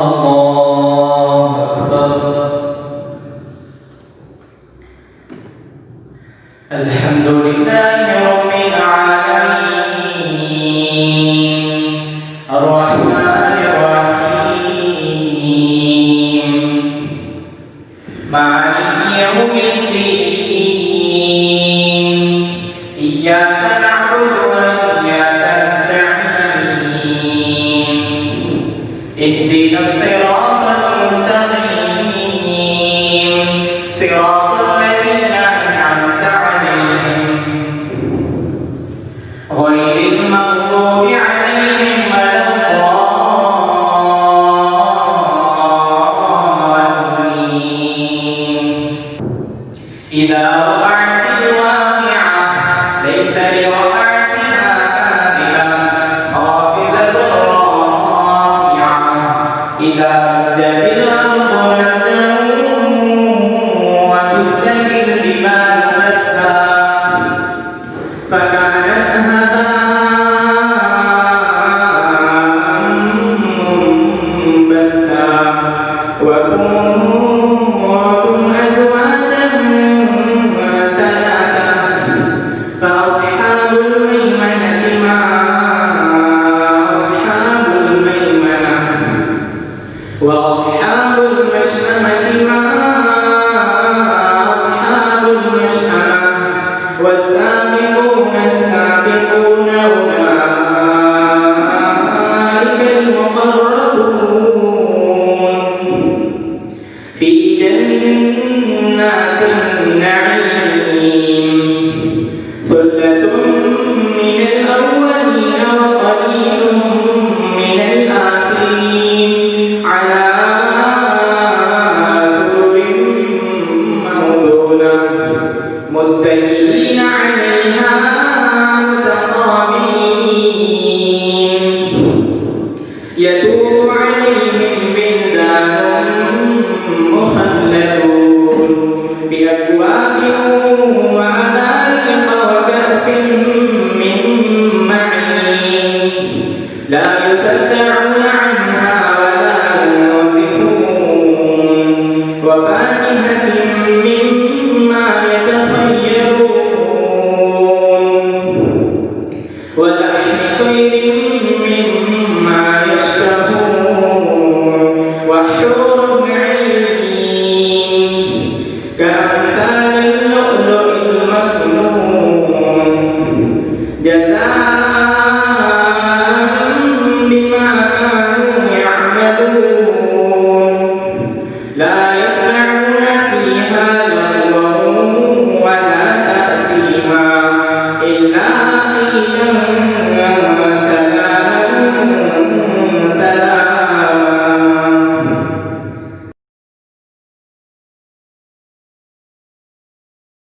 الله أكبر. الحمد لله رب العالمين الرحمن الرحيم مالك يوم الدين إياك نعبد وإياك نستعين اهدنا الصراط المستقيم صراط الذين أنعمت عليهم غير المغضوب عليهم ولا الضالين. إذا وقعت الواقعة ليس لوقعتها كاذبة خافضة رافعة إذا رجت الأرض رجا وبست الجبال بسا فكانت هباء منبثا وكنتم أزواجا ثلاثا فأصحاب الميمنة ما أصحاب الميمنة وأصحاب المشأمة ما